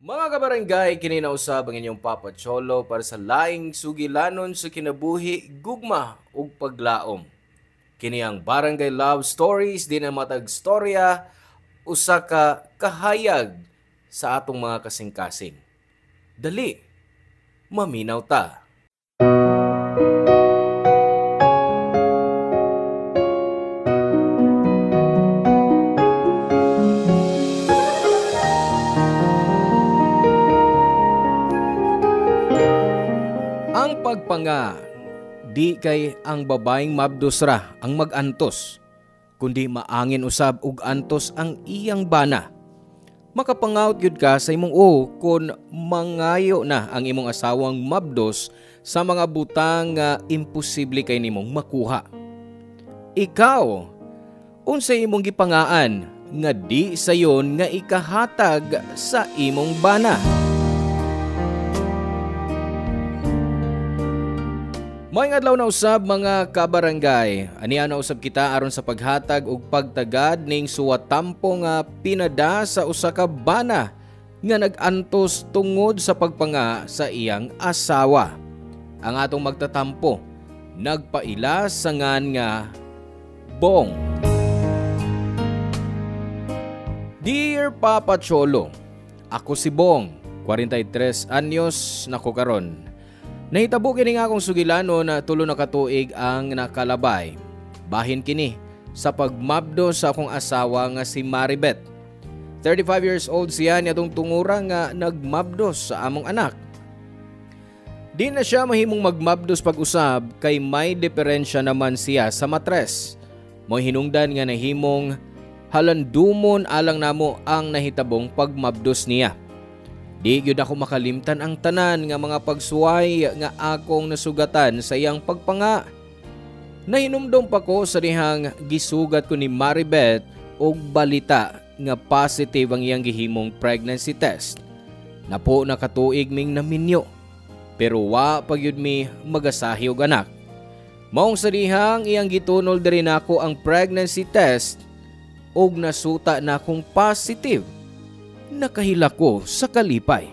Mga kabarangay, kininausab ang inyong Papa Cholo para sa laing sugilanon sa kinabuhi, gugma ug paglaom. Kini ang Barangay Love Stories, di na matag storya, usa ka kahayag sa atong mga kasing-kasing. Dali, maminaw ta. Ang pagpanga, di kay ang babaeng mabdusra ang magantos, kundi maangin usab ug antos ang iyang bana. Makapangaut yun ka sa imong kung mangayo na ang imong asawang mabdos sa mga butang nga imposible kay nimong makuha. Ikaw, unsay imong gipangaan nga di sayon nga ikahatag sa imong bana. May adlaw na usab mga kabarangay, aniya na usab kita aron sa paghatag ug pagtagad ning suwatampo nga pinada sa usa ka bana nga nag-antos tungod sa pagpanga sa iyang asawa. Ang atong magtatampo nagpaila sa ngan nga Bong. Dear Papa Cholo, ako si Bong, 43 anyos na ko karon. Nahitabo kini nga akong sugilano na tulo na katuig ang nakalabay. Bahin kini sa pagmabdo sa akong asawa nga si Maribeth. 35 years old siya niya tungura nga nagmabdos sa among anak. Di na siya mahimong magmabdos pag-usab kay may diferensya naman siya sa matres. Mo'y hinungdan nga nahimong halandumon alang namo ang nahitabong pagmabdos niya. Di gyud ako makalimtan ang tanan nga mga pagsuway nga akong nasugatan sa iyang pagpanga. Nahinumdom pa ko sa dihang gisugat ko ni Maribeth og balita nga positive ang iyang gihimong pregnancy test. Napo nakatuig ming naminyo, pero wa pa gyud mi magasahi og anak. Maong sa dihang iyang gitunol diri nako ang pregnancy test og nasuta na akong positive. Nakahila ko sa kalipay.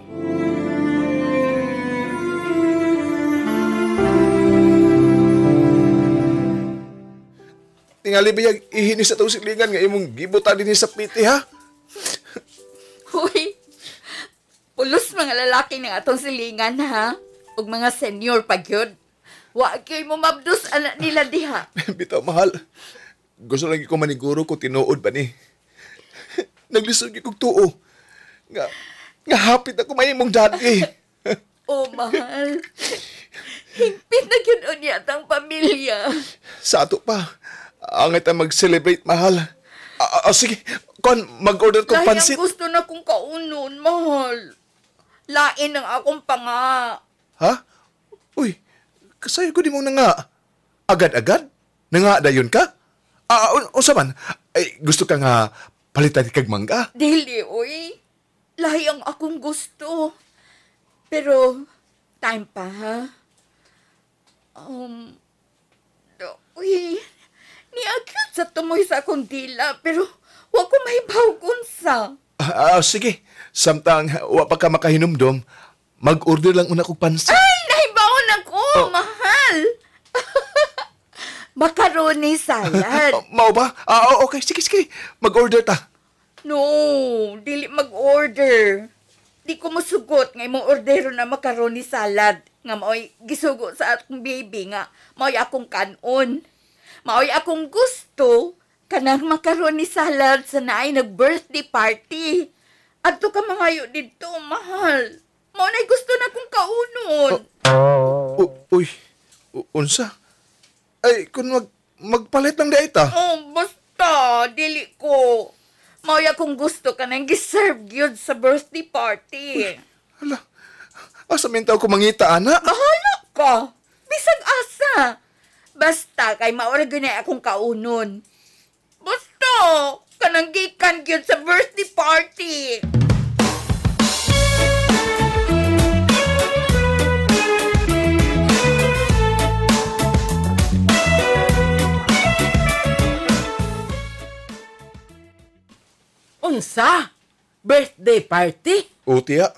Tingali biyag ihinis sa itong silingan nga imong gibutan din sa piti, ha? Huy, pulos mga lalaki ng atong silingan, ha? Ug mga senior pa gyud. Wa kay mo mabdos anak nila diha. Bitaw, mahal. Gusto lang ko maniguro ko tinuod pa ni. Naglisod kong tuo. Nga hapit ako may imong daddy. Oh, mahal. Hingpit na yun unya atang pamilya. Sa ato pa. Angay ta mag-celebrate, mahal. Sige, kon mag-order ko pansit. Lahing gusto na kong kaunon, mahal. Lain ang akong panga. Ha? Uy, kasayo ko di mo na nga. Agad-agad? Nanga dayon ka? Unsa man? Ay, gusto ka nga palitan kag mangga? Dili, uy. Lahi ang akong gusto. Pero, time pa, ha? Uy, niagad sa tumoy sa akong dila, pero wag ko mahibaw kunsa. Sige. Samtang wa pa ka makahinumdom, mag-order lang una kong pansit. Ay, nahibawon ako, mahal. Macaroni salad. Mao ba? Okay, sige. Mag-order ta. No, dili mag-order. Di ko masugot nga imong ordero na macaroni salad nga mao'y gisugo sa akong baby nga mao'y akong kanon. Mao'y akong gusto kanang macaroni salad sa naay nag-birthday party. Adto ka mangayo dito, mahal. Mao na'y gusto na kong kaunon. Uy, unsa? Ay, kung magpalit lang di ita. Basta, dili ko. Mao'y akong gusto ka nang giserve yun sa birthday party. Hala, asa mintaw ko mangita, ana? Bahala ka. Bisag asa. Basta kay mao'y ganay akong kaunon. Basta, kanang gikan yun sa birthday party. Unsa? Birthday party? O tiya.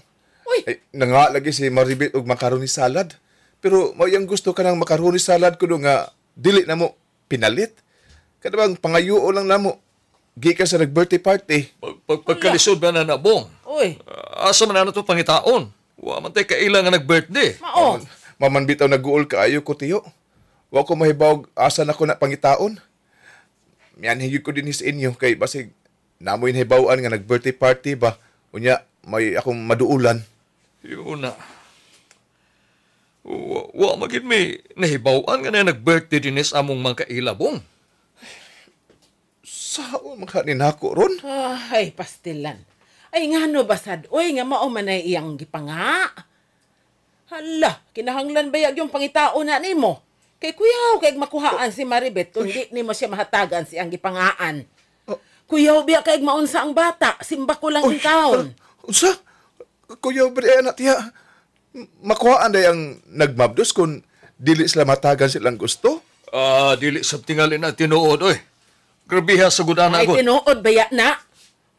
Uy, Ay, nga lagi si Maribel og macaroni salad. Pero mo yang gusto ka ng macaroni salad ko nga dili na mo pinalit. Kada bang pangayo lang namo. Gikan sa nag-birthday party. Pagkalisod ba na nabong? uy. Asa man na ito pangitaon? Wa man tayo kailangan nag-birthday. Mao. Maman bitaw nag-uol kaayo ko tiyo. Wa ko mahibaw asa na ko na pangitaon. Miyan higit ko din sa inyo kay basig namoy hibawaan nga nag-birthday party ba. Unya may akong maduulan. Yun na. Wa magid may nahibawan nga na nag-birthday din is among mga kailabong. Sao makanin ako ron? Ay, pastilan. Ay, nga no basad. Uy, nga mao man ay iyang gipanga. Hala, kinahanglan bayag yung pangitao na nimo. Kay kuyaw, kay makuhaan si Maribet, kundi nimo siya mahatagan siyang gipangaan. Kuyaw, biya kay maunsa ang bata. Simba ko lang yung taon. Unsa? Kuya Bri anak tiya. Makuhaan day ang nagmabdos kung dili sila matagan silang gusto? Dili sab tingali na tinuod, oy. Grabiha sa gudana Ay, ko. tinuod baya na.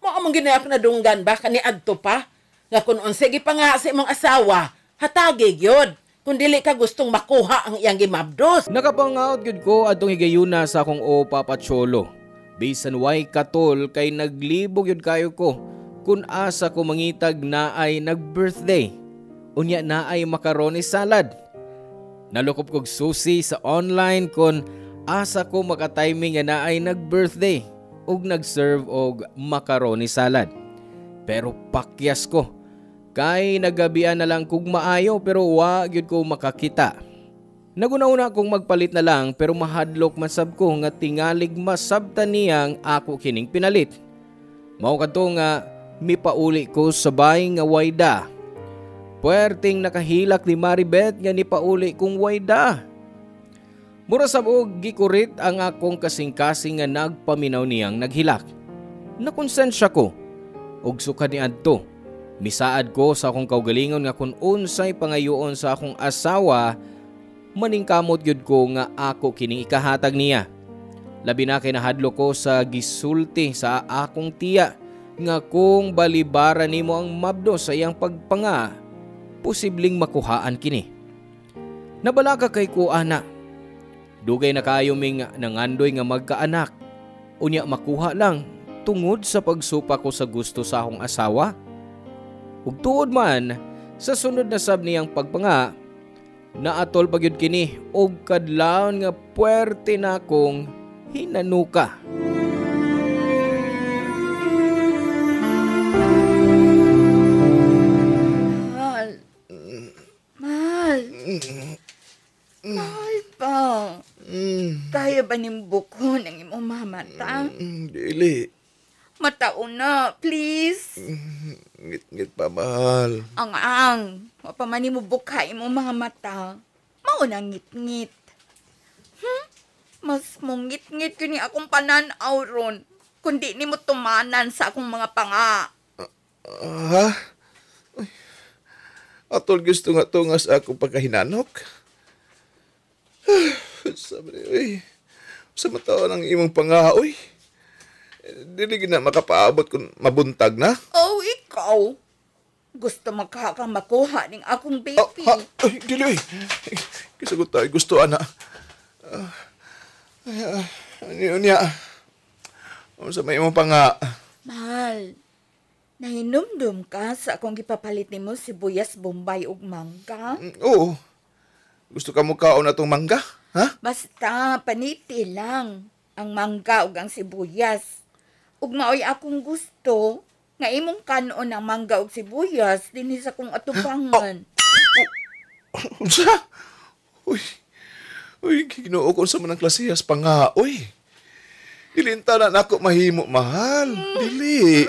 Mao mong ginayak na dunggan ba? Kani adto pa? Nga kung sige pa nga sa imong asawa, hatagig yun. Kung dili ka gustong makuha ang iyang gimabdos. Nakapangaot gyud ko adtong higayuna sa akong o Papa Cholo. Bisan way katol kay naglibog yun kayo ko kung asa ko mangitag na ay nag-birthday. Unya na ay macaroni salad. Nalukop kog susi sa online kung asa ko makatiming nga na ay nag-birthday ug nag-serve og macaroni salad. Pero pakyas ko kay nagabian na lang kog maayo pero wa gyud ko makakita. Naguna-una kong magpalit na lang pero mahadlok masab ko nga tingalig masabtan niyang ako kining pinalit. Mao kadto nga mipauli ko sa bahay nga wayda. Puwerteng nakahilak ni Maribet nga nipauli kong wayda. Mura sabog gikurit ang akong kasing-kasing nga nagpaminaw niyang naghilak. Nakonsensya ko ug suka ni adto. Misaad ko sa akong kaugalingon nga kung unsay pangayoon sa akong asawa, maningkamot gyud ko nga ako kining ikahatag niya. Labi na kay nahadlo ko sa gisulti sa akong tiya nga kung balibara nimo ang mabdo sa iyang pagpanga, posibleng makuhaan kini. Nabalaka kay ko ana. Dugay na kayo ming nangandoy nga magkaanak. Unya makuha lang tungod sa pagsupa ko sa gusto sa akong asawa. Ug tuod man sa sunod na sab niyang pagpanga, naatol pagyud kini og kadlawon nga puwerte na akong hinanuka. Mahal pa. Kaya ba nimbuko ng imong mamata? Dili. Mataon na, please. Ngit-ngit pa, mahal. Ang mapamani mo bukha imong mga mata. Maunang ngit-ngit. Mas mong ngit-ngit kini akong pananaw ron. Kundi ni mo tumanan sa akong mga panga. Ha? Uy. Atol gusto nga tungas ako pagkahinanok. Sabi, uy. Sa mataon ang imong pangaoy. Dili na makapaabot kung mabuntag na. Oh, ikaw. Gusto makakang makuha ning akong baby. Ay, dili. Kisagot tayo. Gusto, ana. Ano niya? Ano sa may imong panga? Mahal, nahinumdum ka sa akong gipapalit nimo sibuyas, bombay ug mangga? Oo. Gusto ka mo kaon na itong mangga? Ha? Basta paniti lang ang mangga ug ang sibuyas. Ug maoy akong gusto nga imong kanon ang mangga ug sibuyas dinhi sa kong atubangan. Unsa? Uy, Ginoo ko sa manang klasehas pa nga, uy. Ilintanan ako mahimo, mahal. Dili.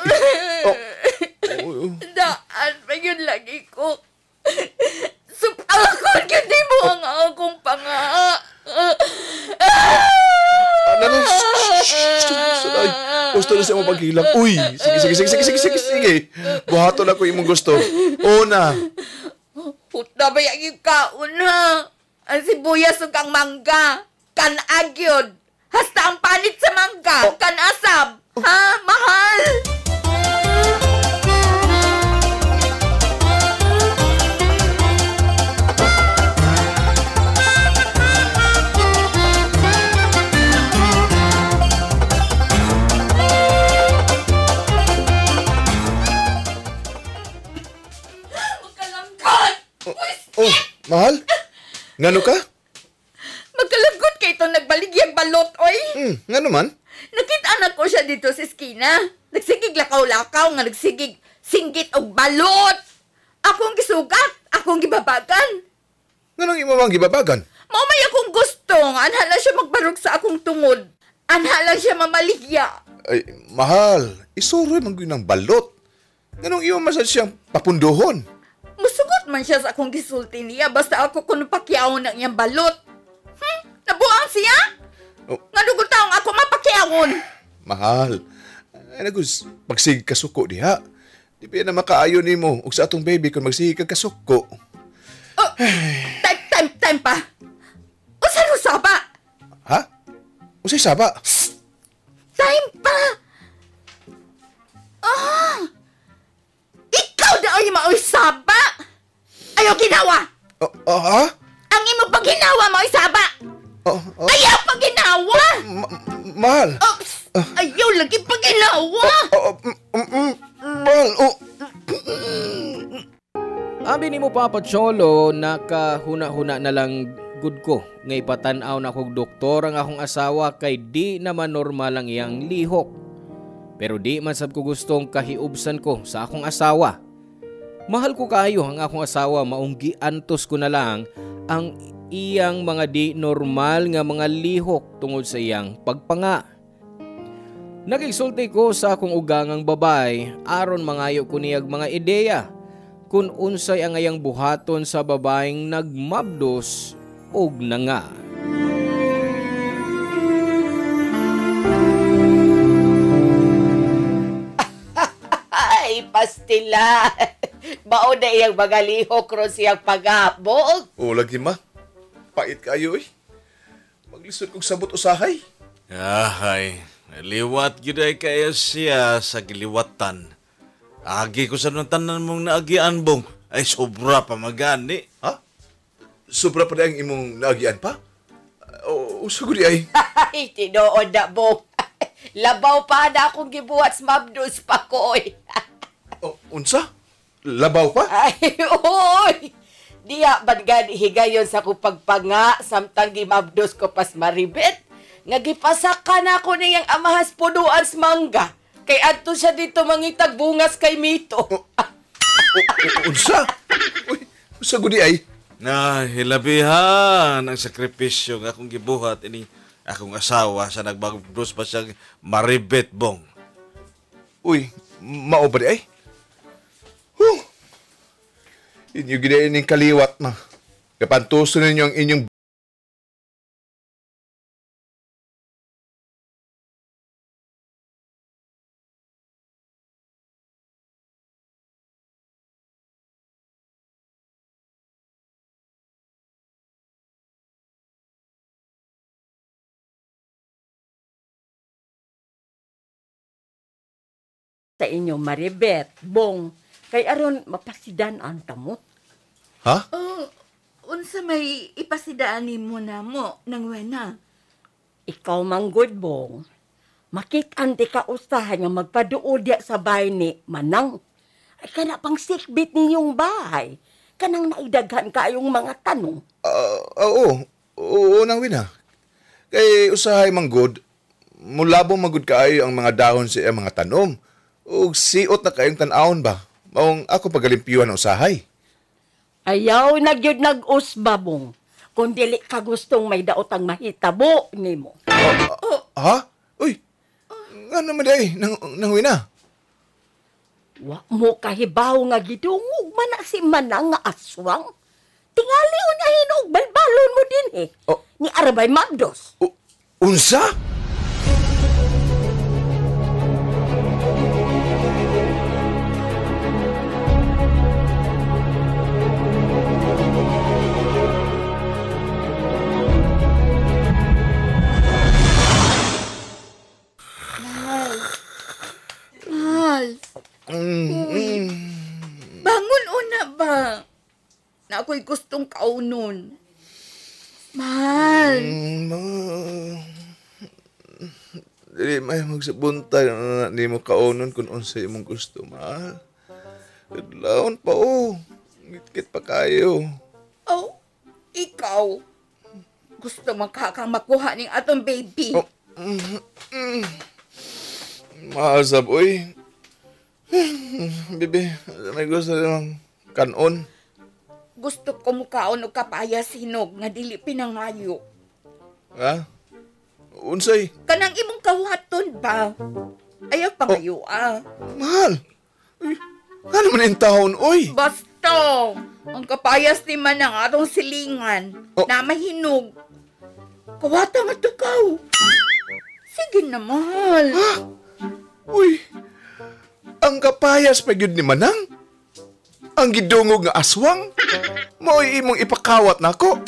Daan pa yun lagi ko. Supakon yun di mo ang akong panga. Ano? Sanay. Gusto na siya mapaghilang. Uy, sige. Buhaton ako imong gusto. Una. Puta ba yung kaon ha? Ang sibuyas ug ang mangga. Kan agyod. Hasta ang panit sa mangga. Kan asab. Ha? Mahal? Oh, mahal? Ngano ka? Magkalagot kay itong nagbaligyang balot, oy. Ngano man? Nakita anak ko siya dito sa eskina. Nagsigig lakaw-lakaw nga nagsigig singgit og balot. Akong gisugat, akong gibabagan. Nganong imo mang gibabagan? Mamay akong gusto nga anha lang siya magbarog sa akong tungod. Anha lang siya mamaligya. Ay, mahal. Isuroy man gyud ng balot. Nganong imo masad siyang papunduhon? Musugot man siya sa akong gisulti niya basta ako kuno pakyawon ng iyang balot. Nabuang siya? Oh. Nga dugo taong ako mapakyawon. Mahal. Ay, nagus, magsig ka suko diha. Di ba na makaayo nimo ug sa atong baby kung magsig ka kasuko. Oh, time pa. O saan saba? Ha? Usay saba? Time pa. Ikaw daw yung maoy saba. Ayaw ginawa. Ha? Ang imo pag ginawa maoy saba. Ayaw pag ginawa. Mahal. Ayaw lagi pag ginawa. Mahal. Abi ni mo Papa Cholo, nakahuna-huna na lang good ko nga ipatan-aw na kog doktor ang akong asawa kay di naman normal ang iyang lihok. Pero di man sab ko gustong kahiubsan ko sa akong asawa. Mahal ko kayo ang akong asawa, maong giantos ko na lang ang iyang mga di normal nga mga lihok tungod sa iyang pagpanga. Nagigsulti ko sa akong ugangang babay aron mangayo ko niyag mga ideya kung unsay ang ayang buhaton sa babaeng nagmabdos og nanga. Ay, pastila. Bao na iyang mga lihok ron siyang pagabog. Lagi ma. Pait kayo eh. Maglisod kong sabot usahay. Ahay, liwat gyud kaya siya sa giliwatan. Agi ko sa nung tanan mong naagian, Bong. Ay, sobra pa magani. Ha? Sobra pa na ang imong naagian pa? Sugod ay. Ay, tinood na, Bong. Labaw pa na akong gibuhat sa mabdos pa ko, oy. Unsa? Labaw pa? Ay, oy! Diya, badgani higayon sa kupagpanga, samtang gimabdos ko pas maribet. Nga gipasaka na ako niyang amahas punuan sa mangga. Kay adto siya dito mangitag bungas kay Mito. Unsa? Uy, sugod ay. Na, hilabihan ang sakripisyo nga akong gibuhat ini akong asawa sa nagbagdos pa siyang maribet, Bong. Uy, mao ba di ay? Inyo gidain ning kaliwat na. Kapantuso ninyo ang inyong Sa inyo maribet, Bong. Kay aron mapasidan-an ta mo. Ha? Unsa may ipasidaan mo na mo nang wena? Ikaw manggod, Bong. Makit-ante ka usahan nga magpaduod diya sa bahay ni Manang. Ay kana pang sikbit ninyong bahay. Kanang naidaghan kayong mga tanong. Oo, nang wina. Kay usahay manggod, mulabo magud kaayo ang mga dahon sa iyang mga tanom. Ug siot na kayong tan-awon ba? Maong ako pagalimpyuhan ang usahay. Ayaw na gyud nag-usba, Bong. Kung dili ka gustong may daotang mahitabo nimo. Ha? Uy, nga naman day, nang wina. Wa mo kahibaw nga gidungog man na si Manang nga aswang. Tingali unya hinog balbalon mo din eh. Ni Arabay Mabdos. Unsa? Bangon una ba? Na ako'y gustong kaunon. Mahal. Dili may magsabuntay na di mo kaunon kung unsay imong gusto, mahal. Kadlawon pa Ngit-ngit pa kayo. tukaw. Gusto makakamakuha ning atong baby. Oh. Maasab, uy. Bibi, may gusto namang kanon. Gusto ko mukaon og kapayas hinog nga dili pinangayo. Ha? Unsay? Kanang imong kawaton ba? Ayaw pangayo Mahal. Uy, ano man yung taon, uy? Basta, ang kapayas ni Manang atong silingan na mahinog. Kawata nga tukaw. Sige na, mahal. Uy, ang kapayas pa yun ni Manang? Ang gidungog nga aswang? Mo'y imong ipakawat nako.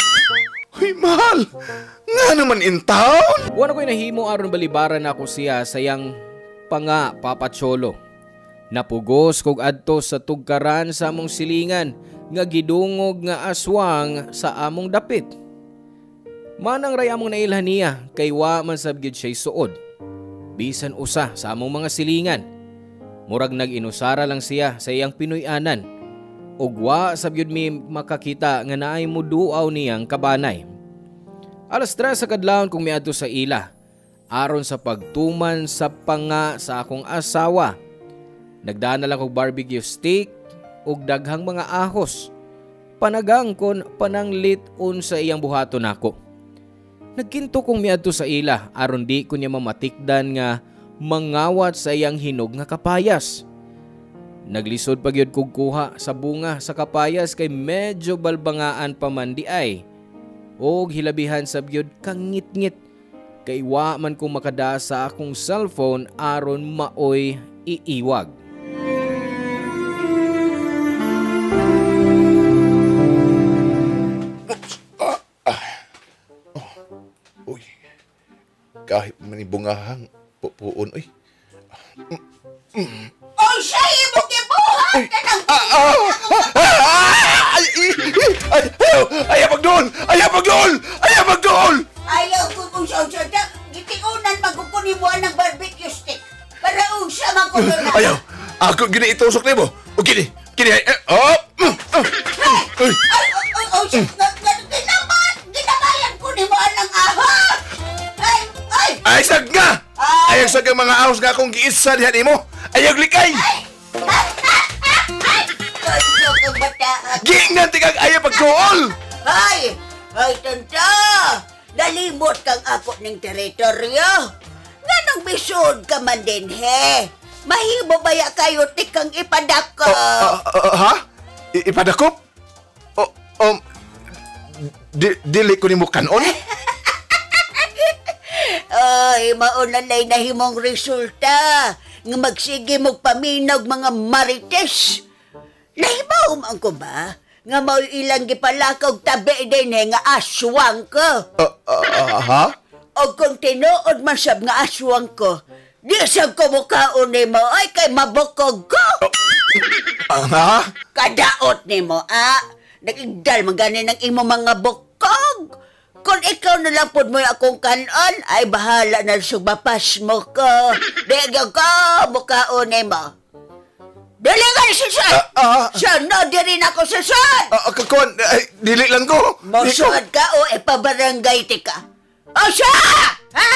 Uy, mahal. Nga naman in town? Wala ko'y nahimo aron balibaran ako siya sayang panga Papa Cholo. Napugos kog adto sa tugkaran sa among silingan nga gidungog nga aswang sa among dapit. Manang ray among nailhan niya kay wa man sabgid siya'y suod. Bisan usa sa among mga silingan. Murag nag-inusara lang siya sa iyang Pinoy-anan. Ug wa sabgid mi makakita nga naay muduaw niyang kabanay. Alas 3 sa kadlawon kung miadto sa ila aron sa pagtuman sa panga sa akong asawa. Nagdaan na lang og barbecue steak ug daghang mga ahos. Panagang kon pananglit-on sa iyang buhaton nako. Nagkinto kong miadto sa ila aron di ko niya mamatikdan nga mangawat sa iyang hinog nga kapayas. Naglisod pa gyud kog kuha sa bunga sa kapayas kay medyo balbangaan pa man di ay. Og hilabihan sa gyud kang ngit-ngit kay wa man ko makada sa akong cellphone aron maoy iiwag. Uy, kahit manibungahang pupuon, uy. Oh, siya imong gibuhat ka ng Ayaw magdoon! Ayaw magdoon! Ayaw magdoon! Ayaw ko kung siya gitiunan magkukunin mo ng barbecue stick para siya magkukunan. Ayaw! Ako gini itusok na mo! O gini! Gini! Ginabayan ko ni mo ng ahos! Ay, sag nga! Ayaw sag ang mga ahos nga akong giisa dihan mo! Ayaw likay! Tonto kang bataan! Gingnan tikag ayaw pagkuol! Ay, tonto! Nalimot kang ako ng teritoryo. Ganang bisod ka man din, he. Mahimo baya kayo tikang ipadako. Ha? Ipadakop? Dili ko ni mo kanon? Ay, maunalay na himong resulta. Nga magsige mong paminaw mga marites. Nahibaw man ko ba? Nga mau ilang gipalakaw tabi din nga aswang ko. Ha? O kung tinuod man sab nga aswang ko, di sab ko mukaon ni mo ay kay mabukog ko. Ha? Kadaot ni mo, Nagigdal man gani ng imo mga bukog. Kung ikaw na lang po mo akong kanon, ay bahala na subapas mo ko. Dega ko, mukaon ni mo. Dili ka ni susod! Sana di rin ako susod! Kakon, dili lang ko. Musod ka o ipabarangay ti ka. O siya! Ha?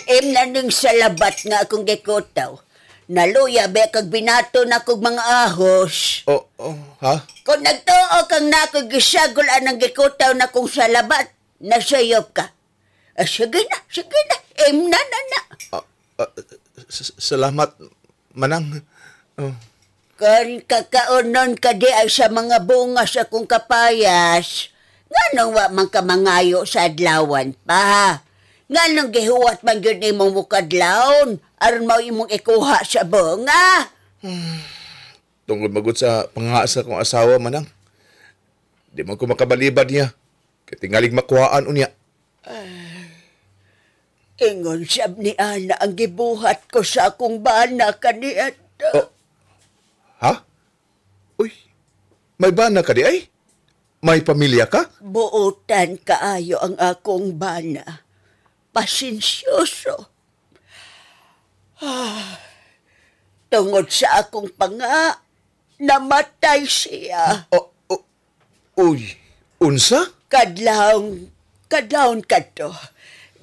Imna ning salabat nga akong gikotaw. Naluya ba kag binato na kog mga ahos. Ha? Kung nagtuo kang nakogisagol anang gikotaw na kong salabat, nasayop ka. Sige na. Imna na. Salamat, Manang. Kung kakaunon ka di ay sa mga bunga sa kong kapayas, nganong wa man ka mangayo sa adlawan pa. Nganong gihuwat man yun imong mukadlaon, aron mo imong ikuha sa bunga. Tungkol magod sa pangasa kong asawa, Manang. Di man ko makabalibad niya. Katingalig makuhaan unya. Ingon sab ni Ana ang gibuhat ko sa akong bana kaniadto. Oh. Ha? Uy, may bana ka di ay? May pamilya ka? Buutan kaayo ang akong bana. Pasensyoso. Tungod sa akong panga, namatay siya. Uy, unsa? Kadlawon kadto.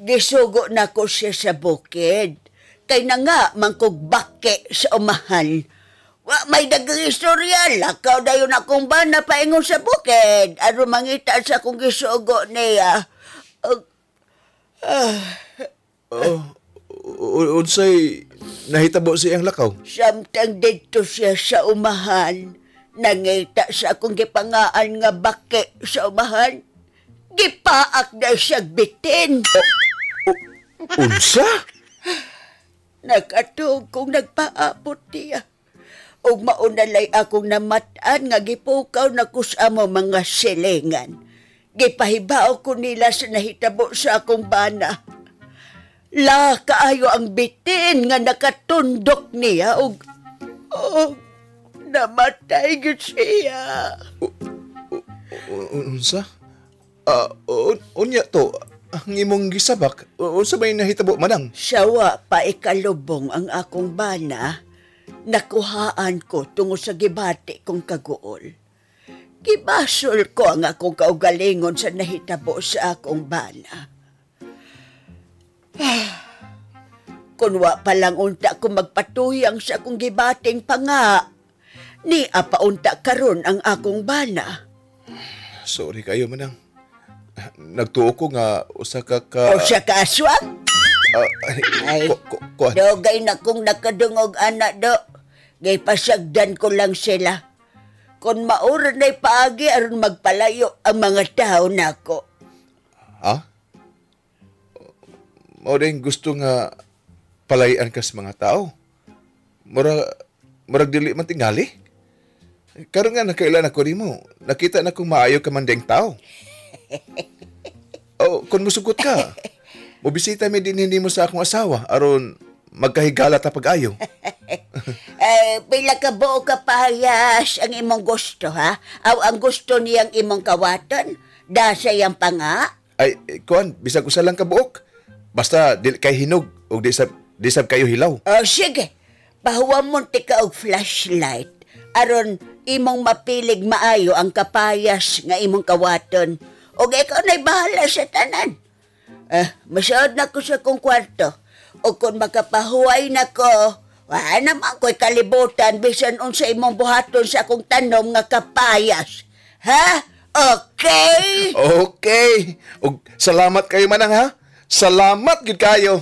Gisugo na ko siya sa bukid. Kay na nga mangkugbake sa umahan. Wa may dagang istorya, lakaw dayon akong bana paingon sa bukid. Aron mangita sa akong gisugo niya. Unsay nahitabo siyang lakaw? Samtang dito siya sa umahan, nangita sa akong gipangaan nga bake sa umahan. Gipaak na siya bitin. Unsa? Nakatog kong nagpaabot niya. Og maunalay akong namatan nga gipukaw na kusamo mga silingan. Gipahibaw ko nila sa nahitabo sa akong bana. La kaayo ang bitin nga nakatundok niya og namatay gid siya. Unsa? Unya to, ang imong gisabak, unsa may nahitabo manang? Sawa pa ikalubong ang akong bana, nakuhaan ko tungo sa gibati kong kaguol. Gibasol ko ang akong kaugalingon sa nahitabo sa akong bana. Kung wa palang unta ko magpatuyang sa akong gibating panga, ni apaunta karon ang akong bana. Sorry kayo manang. Nagtuo ko nga usa ka ka... O siya ka aswang? Ay, dogay na kong nakadungog anak do. Gay pasagdan ko lang sila. Kung mauran na'y paagi aron magpalayo ang mga tao nako. Ha? Mao din gusto nga palayan ka sa mga tao. Murag dili man tingali. Karon nga nakailan ako nimo. Nakita na kong maayo ka man ding tao. Kung musugot ka, mobisita mi din hindi mo sa akong asawa aron magkahigala ta pag-ayo. Pila ka buo ka pahayas ang imong gusto, ha? Aw ang gusto niyang imong kawatan, dasa yang panga? Ay, kuan, bisag usa lang ka buok. Basta dili kay hinog o di sab kayo hilaw. Sige. Pahuwam mo tika og flashlight aron imong mapilig maayo ang kapayas nga imong kawaton. O ikaw na'y bahala sa tanan. Masyod na ko sa kong kwarto. O kung makapahuay na ko, wala naman ko'y kalibutan bisan unsa imong buhaton sa akong tanom nga kapayas. Ha? Okay? Okay. O salamat kayo manang ha. Salamat gid kayo.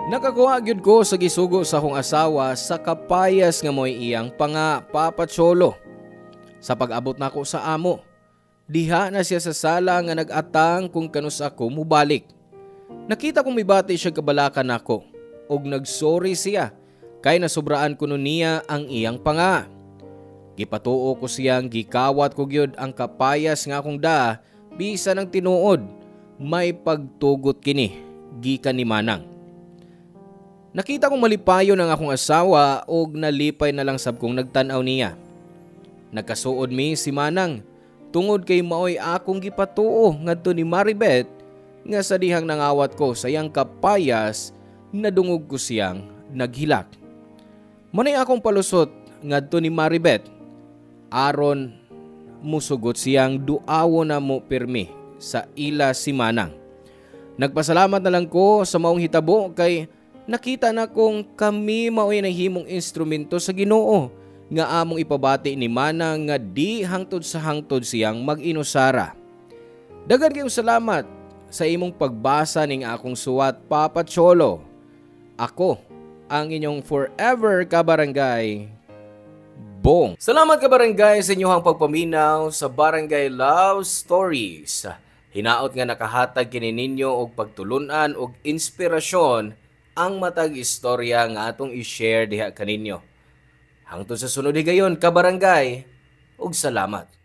Nakakuha gyud ko sa gisugo sa akong asawa sa kapayas nga mo'y iyang panga Papa Cholo. Sa pag-abot nako sa amo, diha na siya sa sala nga nag-atang kung kanus ako mubalik. Nakita kong mibati siya kabalakan nako og nagsorry siya kay nasobraan kuno niya ang iyang panga. Gipatuo ko siyang gikawat ko gyud ang kapayas nga akong da bisan ang tinuod may pagtugot kini gikan ni Manang. Nakita kong malipayon ang akong asawa og nalipay na lang sab kong nagtanaw niya. Nagkasuod mi si Manang tungod kay maoy akong gipatuo ngadto ni Maribeth nga sa dihang nangawat ko sa iyang kapayas nadungog ko siyang naghilak. Manay akong palusot ngadto ni Maribeth aron musugot siyang duawo na mo pirmi sa ila si Manang. Nagpasalamat na lang ko sa maong hitabo kay nakita na kong kami maoy nahimong instrumento sa Ginoo nga among ipabati ni Manang nga di hangtod sa hangtod siyang mag-inusara. Dagan kayong salamat sa imong pagbasa ning akong suwat, Papa Cholo. Ako ang inyong forever kabarangay, Bong. Salamat kabarangay sa inyong pagpaminaw sa Barangay Love Stories. Hinaot nga nakahatag kini ninyo og pagtulunan og inspirasyon ang matag istorya nga atong i-share diha kaninyo. Hangtod sa sunod higayon ka barangay ug salamat.